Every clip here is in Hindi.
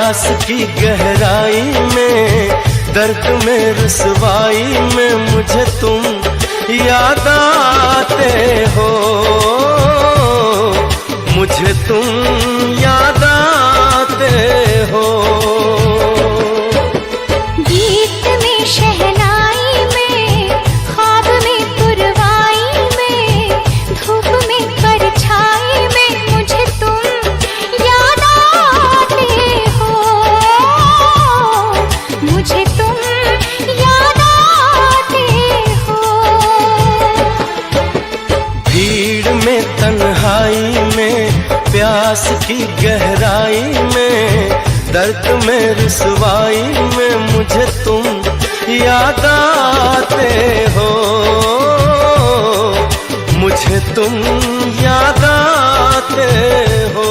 प्यास की गहराई में, दर्द में रुसवाई में मुझे तुम याद आते हो, मुझे तुम याद आते हो। गीत में शहनाई में, ख्वाब में पुरवाई में, धूप में परछाई में मुझे तुम याद आते हो, मुझे तुम याद आते हो। भीड़ में तन्हाई में, प्यास की गहराई में, दर्द में रुसवाई में मुझे तुम याद आते हो, मुझे तुम याद आते हो।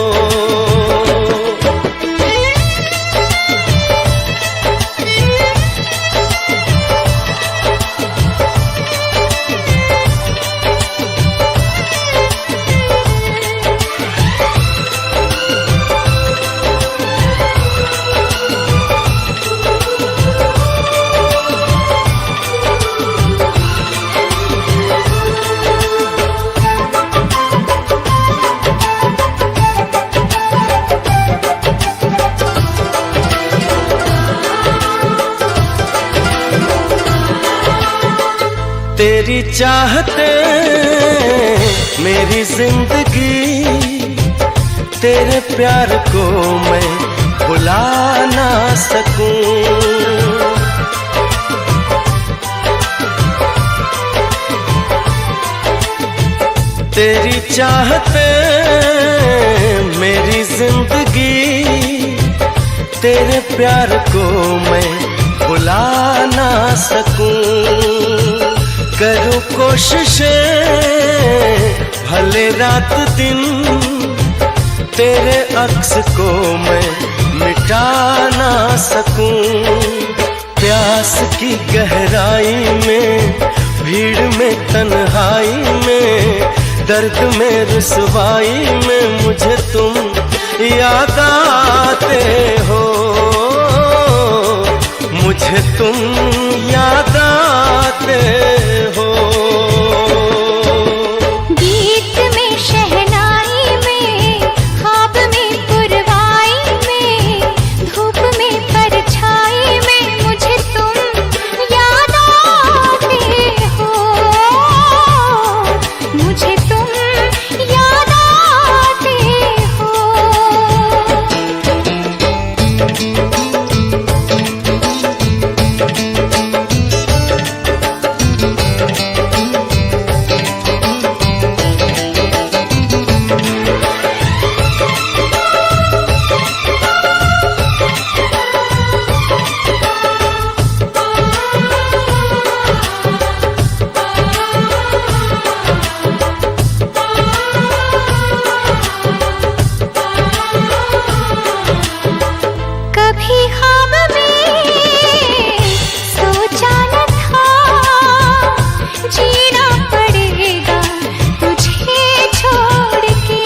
तेरी चाहते मेरी जिंदगी, तेरे प्यार को मैं भुला ना सकूं। तेरी चाहते मेरी जिंदगी, तेरे प्यार को मैं भुला ना सकूं। करूं कोशिशें भले रात दिन, तेरे अक्स को मैं मिटा ना सकूं। प्यास की गहराई में, भीड़ में तन्हाई में, दर्द में रुसवाई में मुझे तुम याद आते हो, मुझे तुम याद आते हो। गीत में शहनाई में, ख्वाब में पुरवाई में, धूप में परछाई में मुझे तुम याद आते हो, मुझे तुम याद आते हो। कभी ख्वाब में सोचा न था, जीना पड़ेगा तुझे छोड़ के।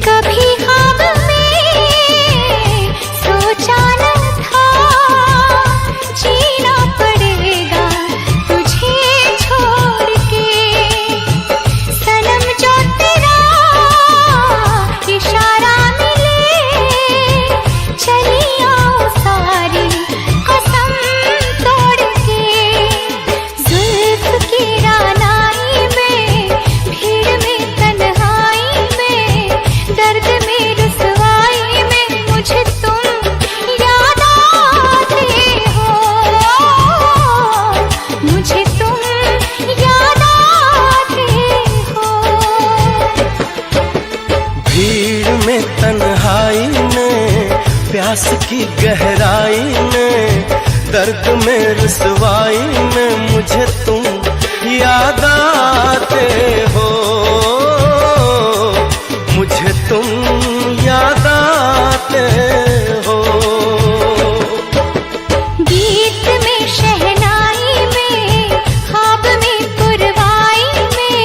कभी ख्वाब में सोचा न था, जीना पड़ेगा तुझे छोड़ के। सनम जो तेरा इशारा मिले, चली आओ सारी कसम तोड़ के। जुल्फ की रानाई में, भीड़ में तन्हाई में, दर्द में रुसवाई में मुझे तुम याद आते हो, मुझे तुम याद आते हो। भीड़ में तन्हाई में, प्यास की गहराई में, दर्द में रुसवाई में मुझे तुम याद आते हो, मुझे तुम याद आते हो। गीत में शहनाई में, ख्वाब में पुरवाई में,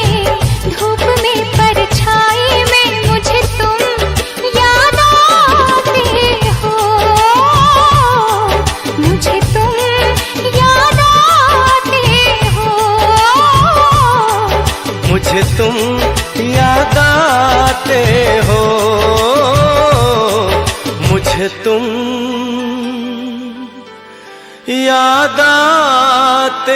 मुझे तुम याद आते